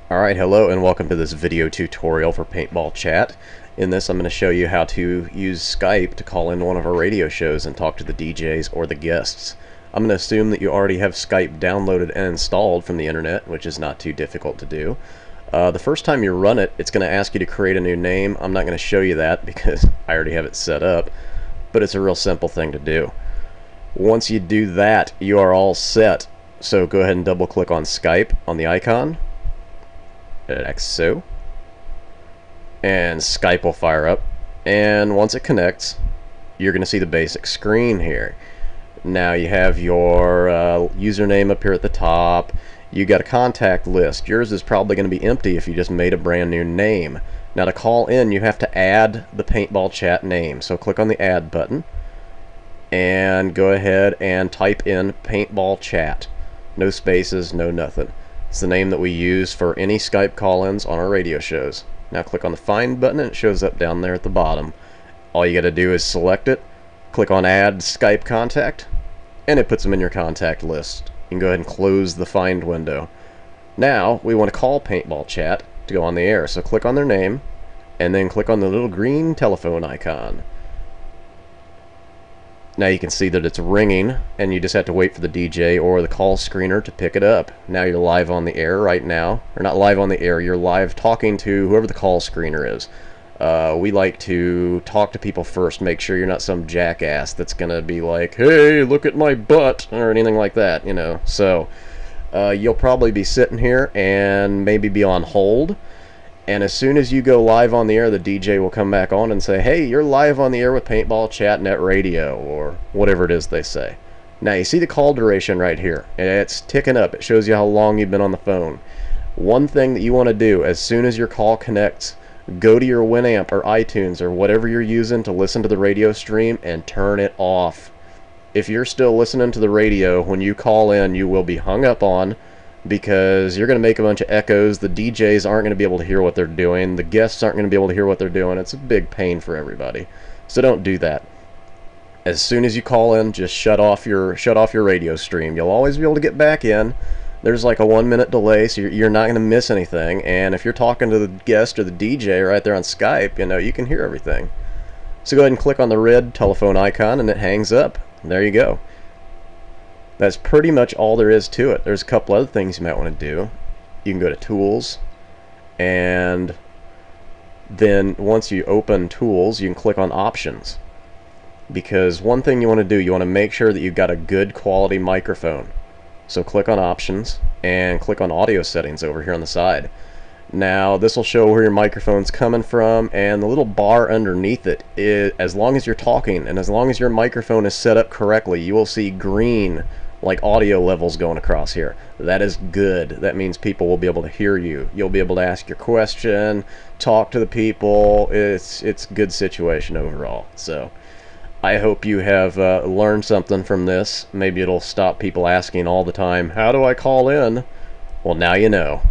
Alright, hello and welcome to this video tutorial for Paintball Chat. In this I'm going to show you how to use Skype to call into one of our radio shows and talk to the DJs or the guests. I'm going to assume that you already have Skype downloaded and installed from the internet, which is not too difficult to do. The first time you run it, it's going to ask you to create a new name. I'm not going to show you that because I already have it set up, but it's a real simple thing to do. Once you do that, you are all set. So go ahead and double click on Skype on the icon, like so, and Skype will fire up, and once it connects you're going to see the basic screen here. Now you have your username up here at the top. You got a contact list. Yours is probably going to be empty if you just made a brand new name. Now to call in you have to add the Paintball Chat name, so click on the add button and go ahead and type in Paintball Chat. No spaces, no nothing. It's the name that we use for any Skype call-ins on our radio shows. Now click on the find button and it shows up down there at the bottom. All you got to do is select it, click on add Skype contact, and it puts them in your contact list. You can go ahead and close the find window. Now we want to call Paintball Chat to go on the air, so click on their name and then click on the little green telephone icon. Now you can see that it's ringing, and you just have to wait for the DJ or the call screener to pick it up. Now you're live on the air right now. Or not live on the air, you're live talking to whoever the call screener is. We like to talk to people first, make sure you're not some jackass that's going to be like, hey, look at my butt, or anything like that, you know. So you'll probably be sitting here and maybe be on hold. And as soon as you go live on the air, the DJ will come back on and say, hey, you're live on the air with Paintball Chat Netradio, or whatever it is they say. Now you see the call duration right here. It's ticking up. It shows you how long you've been on the phone. One thing that you want to do as soon as your call connects, go to your Winamp or iTunes or whatever you're using to listen to the radio stream and turn it off. If you're still listening to the radio, when you call in, you will be hung up on, because you're going to make a bunch of echoes. The DJs aren't going to be able to hear what they're doing. The guests aren't going to be able to hear what they're doing. It's a big pain for everybody. So don't do that. As soon as you call in, just shut off your radio stream. You'll always be able to get back in. There's like a 1-minute delay, so you're not going to miss anything. And if you're talking to the guest or the DJ right there on Skype, you know, you can hear everything. So go ahead and click on the red telephone icon and it hangs up. There you go. That's pretty much all there is to it. There's a couple other things you might want to do. You can go to Tools, and then once you open Tools, you can click on Options. Because one thing you want to do, you want to make sure that you've got a good quality microphone. So click on Options and click on Audio Settings over here on the side. Now this will show where your microphone's coming from, and the little bar underneath it is, as long as you're talking and as long as your microphone is set up correctly, you will see green like audio levels going across here. That is good. That means people will be able to hear you. You'll be able to ask your question, talk to the people. It's a good situation overall. So I hope you have learned something from this. Maybe it'll stop people asking all the time, how do I call in? Well, now you know.